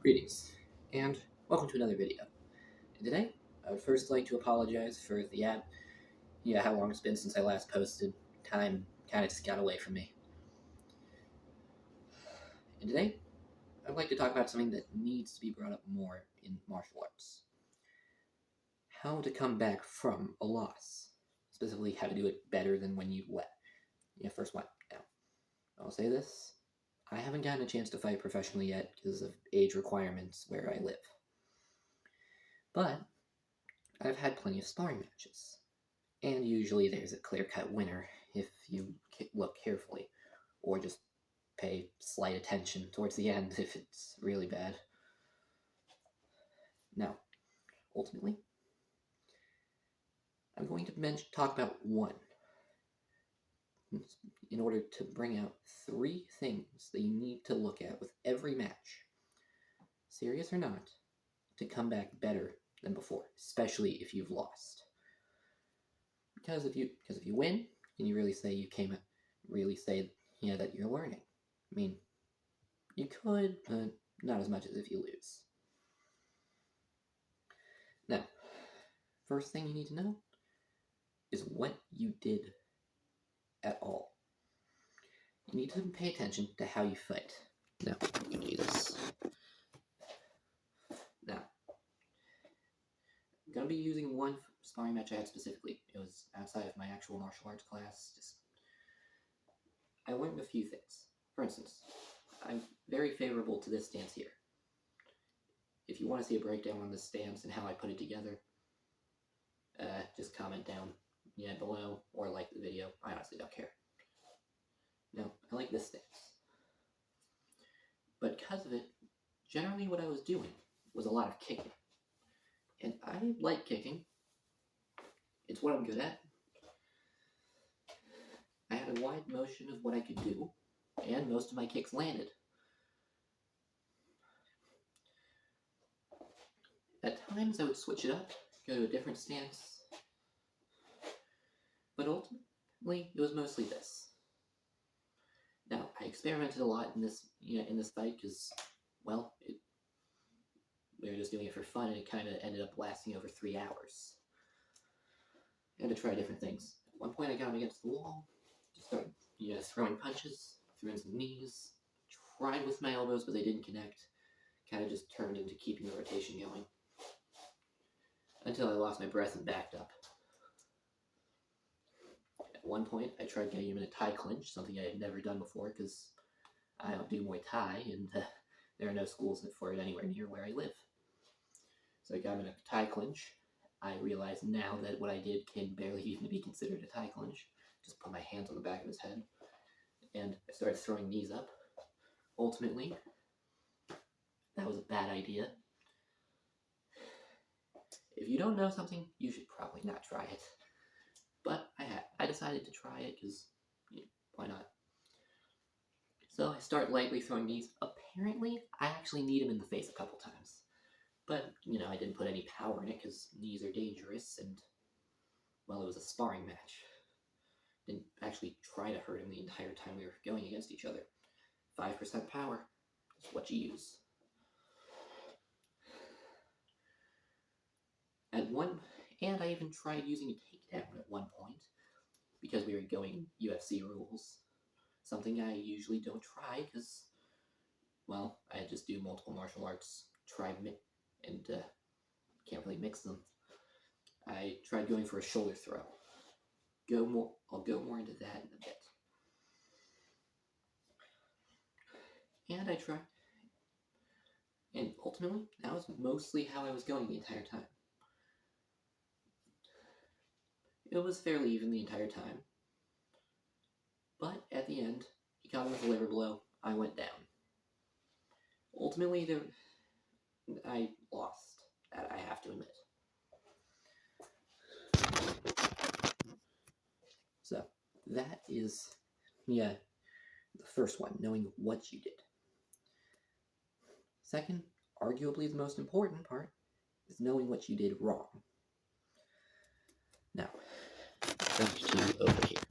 Greetings, and welcome to another video. And today, I would first like to apologize for the how long it's been since I last posted. Time kind of just got away from me. And today, I'd like to talk about something that needs to be brought up more in martial arts. How to come back from a loss. Specifically, how to do it better than when you left. First one. Now, I'll say this. I haven't gotten a chance to fight professionally yet because of age requirements where I live. But I've had plenty of sparring matches. And usually there's a clear-cut winner if you look carefully, or just pay slight attention towards the end if it's really bad. Now, ultimately, I'm going to talk about one, in order to bring out 3 things that you need to look at with every match, serious or not, to come back better than before, especially if you've lost. Because if you win, can you really say that you're learning? I mean, you could, but not as much as if you lose. Now, first thing you need to know is what you did at all. You need to pay attention to how you fight. Now, you can do this. Now, I'm going to be using one sparring match I had specifically. It was outside of my actual martial arts class. I learned a few things. For instance, I'm very favorable to this stance here. If you want to see a breakdown on this stance and how I put it together, just comment down below or like the video. I honestly don't care. Now, I like this stance. But because of it, generally what I was doing was a lot of kicking. And I like kicking. It's what I'm good at. I had a wide motion of what I could do, and most of my kicks landed. At times I would switch it up, go to a different stance, but ultimately it was mostly this. Now, I experimented a lot in this fight because, well, we were just doing it for fun, and it kind of ended up lasting over 3 hours. I had to try different things. At one point I got him against the wall, just started throwing punches, threw in some knees, tried with my elbows, but they didn't connect. Kind of just turned into keeping the rotation going. Until I lost my breath and backed up. At one point, I tried getting him in a Thai clinch, something I had never done before because I don't do Muay Thai, and there are no schools for it anywhere near where I live. So I got him in a Thai clinch. I realize now that what I did can barely even be considered a Thai clinch. Just put my hands on the back of his head, and I started throwing knees up. Ultimately, that was a bad idea. If you don't know something, you should probably not try it. But I decided to try it because, why not? So I start lightly throwing knees. Apparently, I actually need him in the face a couple times. But, I didn't put any power in it because knees are dangerous and, well, it was a sparring match. Didn't actually try to hurt him the entire time we were going against each other. 5% power is what you use. And I even tried using a takedown at one point, because we were going UFC rules. Something I usually don't try, because, well, I just do multiple martial arts, and can't really mix them. I tried going for a shoulder throw. I'll go more into that in a bit. And I tried, and ultimately, that was mostly how I was going the entire time. It was fairly even the entire time. But at the end, he caught me with a liver blow. I went down. Ultimately, I lost. That I have to admit. So, that is, the first one, knowing what you did. Second, arguably the most important part, is knowing what you did wrong. Now, back to over here.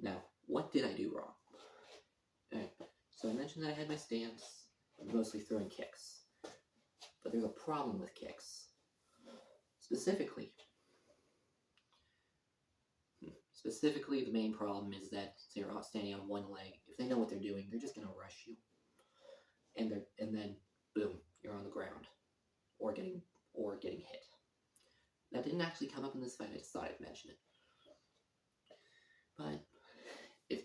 Now, what did I do wrong? mentioned that I had my stance, mostly throwing kicks. But there's a problem with kicks. Specifically, the main problem is that they're all standing on one leg. If they know what they're doing, they're just going to rush you. And then, boom, you're on the ground. Or getting hit. That didn't actually come up in this fight, I just thought I'd mention it. But if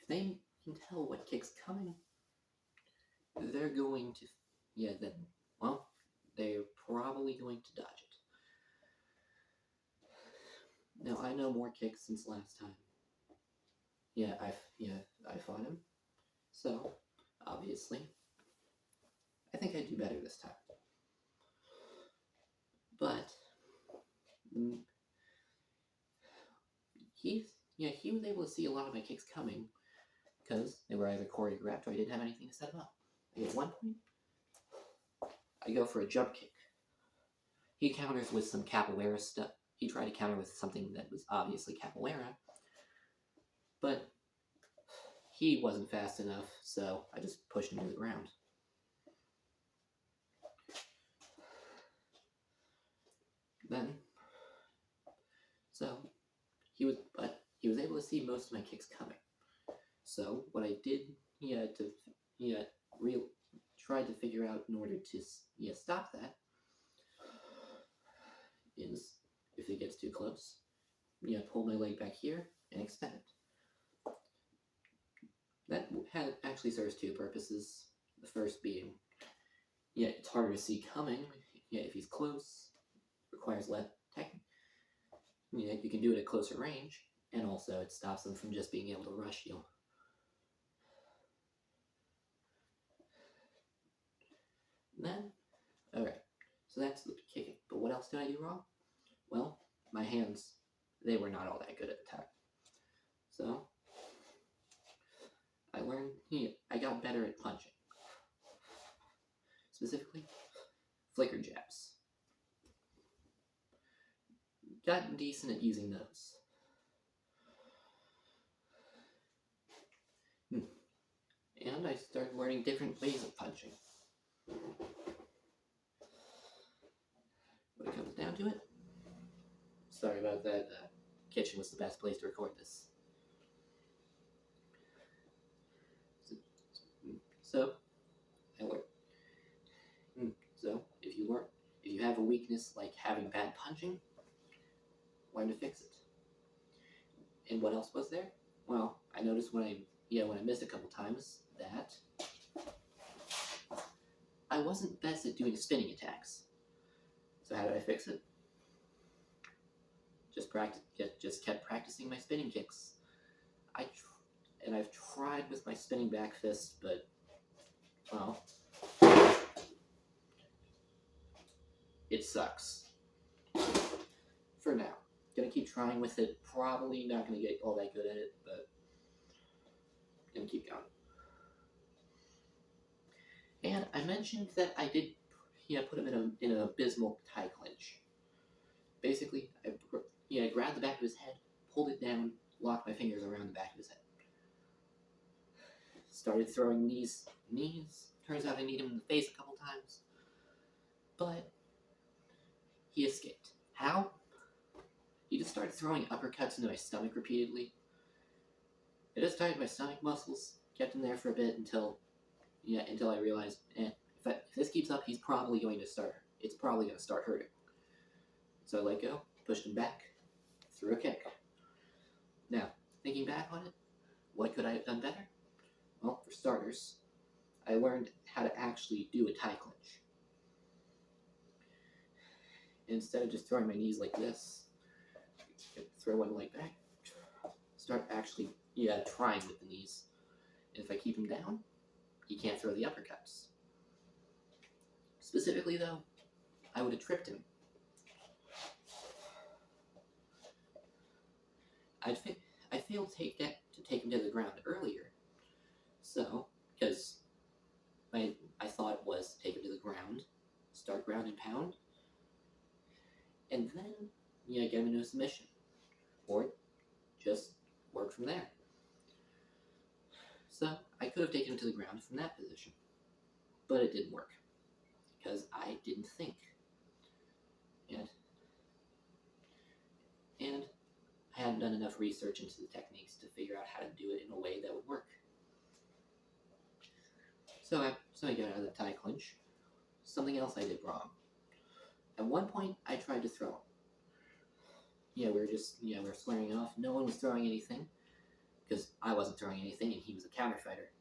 they can tell what kick's coming, they're going to, they're probably going to dodge it. Now, I know more kicks since last time. I fought him. So, obviously, I think I do better this time. But he was able to see a lot of my kicks coming because they were either choreographed or I didn't have anything to set them up. At one point, I go for a jump kick. He counters with some capoeira stuff. He tried to counter with something that was obviously capoeira, but he wasn't fast enough, so I just pushed him to the ground. He was able to see most of my kicks coming. So what I did, tried to figure out in order to stop that is if it gets too close, pull my leg back here and extend it. That actually serves two purposes. The first being, it's harder to see coming. If he's close, requires less technique. You can do it at closer range, and also it stops them from just being able to rush you. Then, alright, so that's the kicking. But what else did I do wrong? Well, my hands, they were not all that good at the time. So, I learned, I got better at punching. Specifically, flicker jabs. Gotten decent at using those. And I started learning different ways of punching. When it comes down to it, sorry about that. Kitchen was the best place to record this. So, I learned. So, if you have a weakness like having bad punching, learn to fix it. And what else was there? Well, I noticed when I missed a couple times that I wasn't best at doing spinning attacks. So how did I fix it? Just kept practicing my spinning kicks. I've tried with my spinning back fist, but well, it sucks. For now. Gonna keep trying with it. Probably not gonna get all that good at it, but gonna keep going. And I mentioned that I did, put him in an abysmal tie clinch. Basically, I grabbed the back of his head, pulled it down, locked my fingers around the back of his head. Started throwing knees. Turns out I need him in the face a couple times. But he escaped. How? He just started throwing uppercuts into my stomach repeatedly. It just tightened my stomach muscles, kept him there for a bit until I realized, if this keeps up, it's probably going to start hurting. So I let go, pushed him back, threw a kick. Now, thinking back on it, what could I have done better? Well, for starters, I learned how to actually do a tie clinch. Instead of just throwing my knees like this, throw one leg back, start actually, trying with the knees. And if I keep him down, he can't throw the uppercuts. Specifically, though, I would have tripped him. I failed to take him to the ground earlier. So, because my thought it was to take him to the ground, start ground and pound, and then, get him into a submission. Or just work from there. So I could have taken him to the ground from that position, but it didn't work because I didn't think. And I hadn't done enough research into the techniques to figure out how to do it in a way that would work. So I got out of the tie clinch. Something else I did wrong. At one point, I tried to throw him. We were squaring off. No one was throwing anything because I wasn't throwing anything and he was a counter fighter.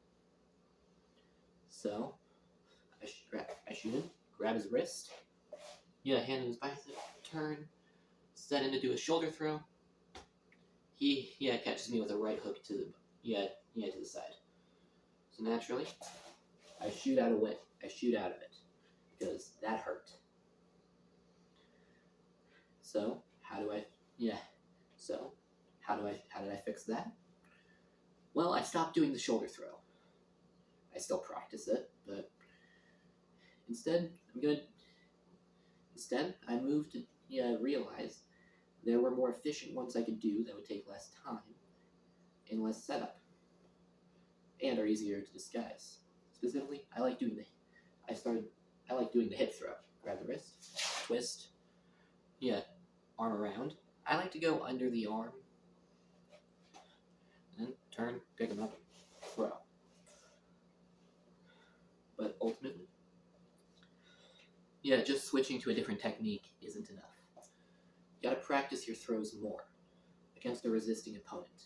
So I shoot him, grab his wrist, hand him his bicep, turn, set him to do a shoulder throw. He catches me with a right hook to the side. So naturally, I shoot out of it because that hurt. So how did I fix that? Well, I stopped doing the shoulder throw. I still practice it, but instead I moved to realize there were more efficient ones I could do that would take less time and less setup and are easier to disguise. Specifically, I like doing the hip throw. Grab the wrist, twist, arm around. I like to go under the arm, and then turn, pick him up, throw. But ultimately, just switching to a different technique isn't enough. You gotta practice your throws more against a resisting opponent.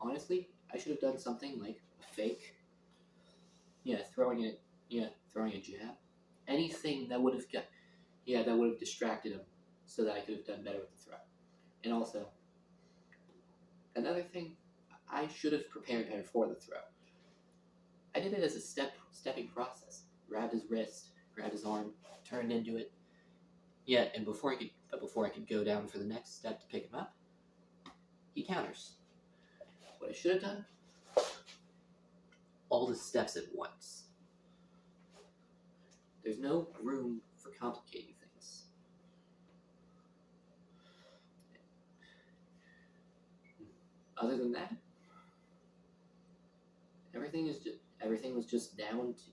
Honestly, I should have done something like a fake, throwing a jab, anything that would have distracted him, so that I could have done better with the throw. And also, another thing, I should have prepared better for the throw. I did it as a stepping process. Grabbed his wrist, grabbed his arm, turned into it. And before I could go down for the next step to pick him up, he counters. What I should have done, all the steps at once. There's no room for complicating things. Other than that, everything was just down to.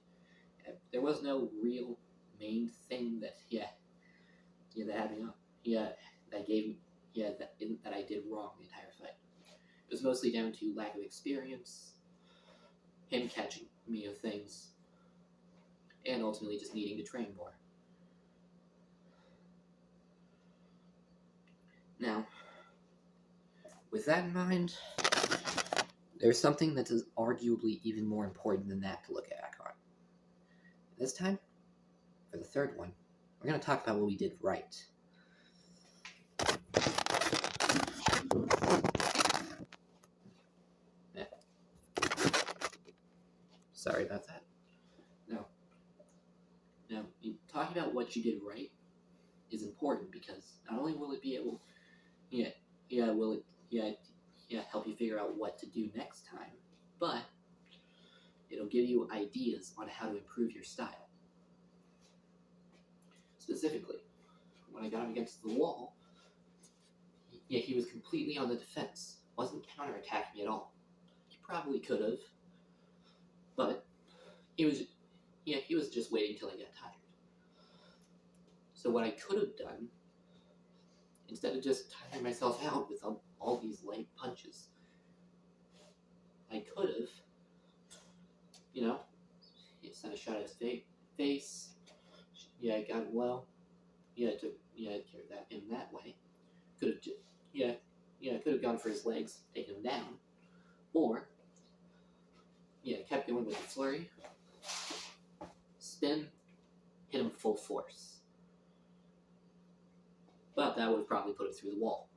There was no real main thing that had me up. That I did wrong the entire fight. It was mostly down to lack of experience, him catching me of things, and ultimately just needing to train more. Now, with that in mind, there's something that is arguably even more important than that to look back on. This time, for the third one, we're going to talk about what we did right. Sorry about that. Now, talking about what you did right is important because not only will it be able, help you figure out what to do next time, but it'll give you ideas on how to improve your style. Specifically, when I got him against the wall, he was completely on the defense. Wasn't counterattacking me at all. He probably could have, but he was just waiting till I got tired. So what I could have done, instead of just tiring myself out with all these light punches, I could have, sent a shot at his face. I got him low. To carry that in that way. Could have gone for his legs, taken him down, or kept going with the flurry, spin, hit him full force. But that would have probably put him through the wall.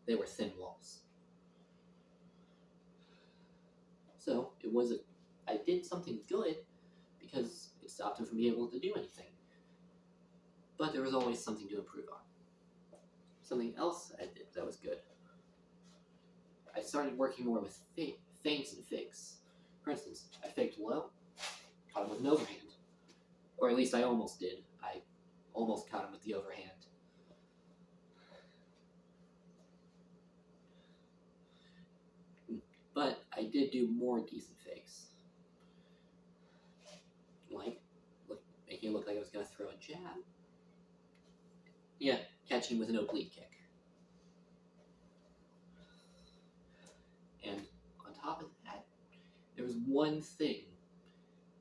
They were thin walls. So I did something good because it stopped him from being able to do anything. But there was always something to improve on. Something else I did that was good. I started working more with feints and fakes. For instance, I faked low, caught him with an overhand. Or at least I almost did. I almost caught him with the overhand. did do more decent fakes. Like, making it look like I was going to throw a jab. Yeah, catching with an oblique kick. And on top of that, there was one thing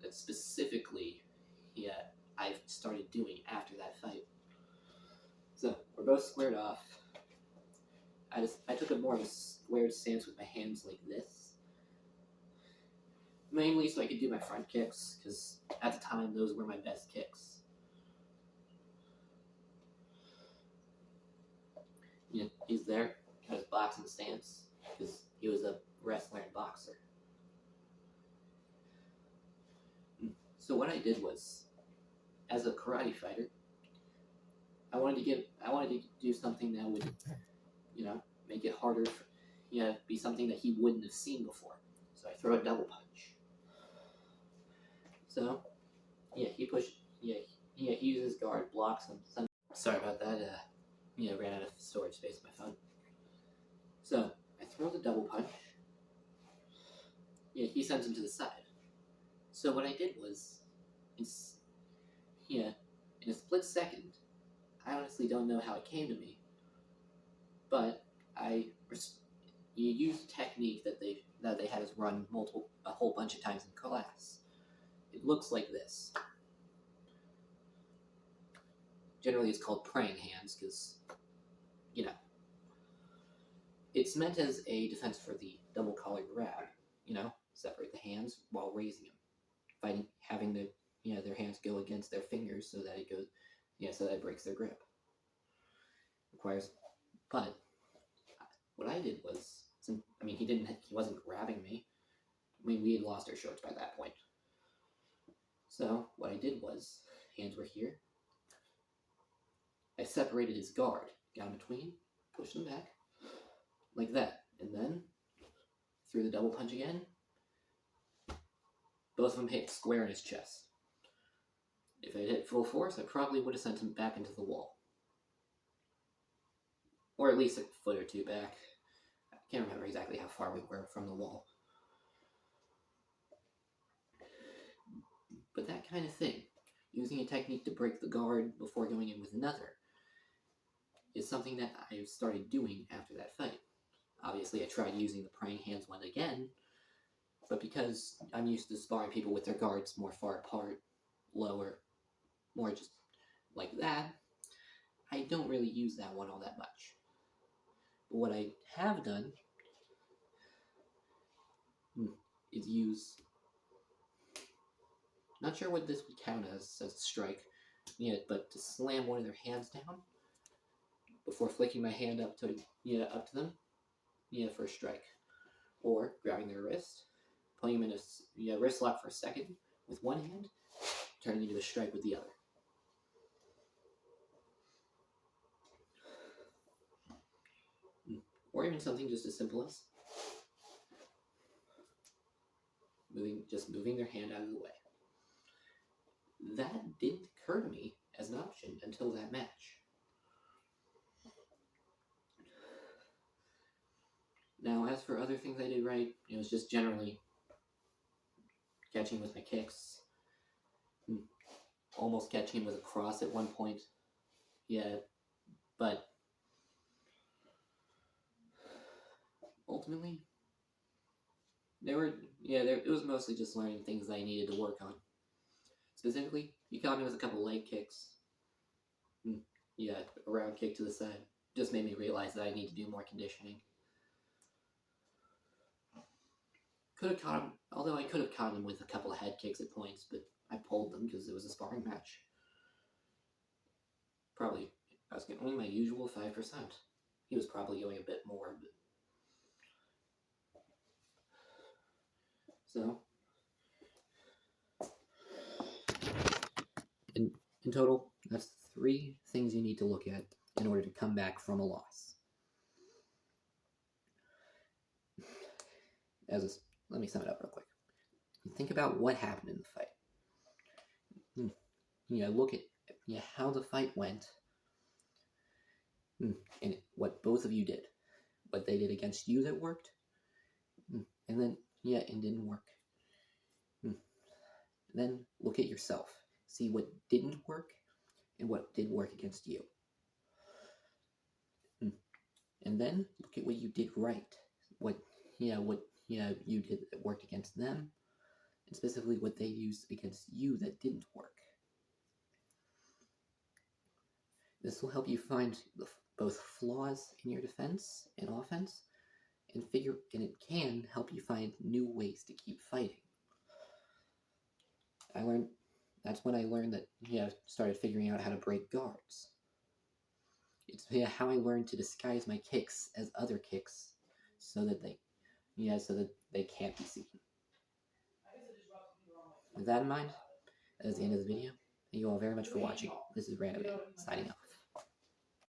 that specifically, I've started doing after that fight. So, we're both squared off. I took a more of a squared stance with my hands like this. Mainly so I could do my front kicks, because at the time, those were my best kicks. Yeah, he's there, got his boxing stance, because he was a wrestler and boxer. So what I did was, as a karate fighter, I wanted to do something that would, make it harder, be something that he wouldn't have seen before. So I throw a double punch. So, he uses guard, blocks him. Sorry about that. Ran out of storage space on my phone. So I throw the double punch. He sends him to the side. So what I did was, in a split second, I honestly don't know how it came to me, but you use a technique that they had us run a whole bunch of times in class. It looks like this. Generally, it's called praying hands because, it's meant as a defense for the double collar grab. Separate the hands while raising them, having their hands go against their fingers so that it breaks their grip. But what I did was, he wasn't grabbing me. We had lost our shorts by that point. So what I did was, hands were here. I separated his guard, got in between, pushed him back, like that, and then threw the double punch again. Both of them hit square in his chest. If I had hit full force, I probably would have sent him back into the wall. Or at least a foot or two back. I can't remember exactly how far we were from the wall. But that kind of thing, using a technique to break the guard before going in with another, is something that I've started doing after that fight. Obviously, I tried using the praying hands one again, but because I'm used to sparring people with their guards more far apart, lower, more just like that, I don't really use that one all that much. But what I have done is use, not sure what this would count as a strike, but to slam one of their hands down before flicking my hand up to them, for a strike. Or grabbing their wrist, putting them in a wrist lock for a second with one hand, turning into a strike with the other. Or even something just as simple as moving their hand out of the way. That didn't occur to me as an option until that match. Now, as for other things I did right, it was just generally catching with my kicks. Almost catching him with a cross at one point. But ultimately, it was mostly just learning things I needed to work on. Specifically, he caught me with a couple leg kicks. A round kick to the side. Just made me realize that I need to do more conditioning. Could have caught him, although I could have caught him with a couple of head kicks at points, but I pulled them because it was a sparring match. Probably, I was getting only my usual 5%. He was probably going a bit more, but... So, in total, that's 3 things you need to look at in order to come back from a loss. Let me sum it up real quick. Think about what happened in the fight. Look at how the fight went, and what both of you did. What they did against you that worked, and then and didn't work. Then look at yourself. See what didn't work and what did work against you. And then look at what you did right. What you did that worked against them, and specifically what they used against you that didn't work. This will help you find both flaws in your defense and offense, and it can help you find new ways to keep fighting. That's when I learned that started figuring out how to break guards. It's how I learned to disguise my kicks as other kicks, so that they can't be seen. With that in mind, that is the end of the video. Thank you all very much for watching. This is Random Man, signing off.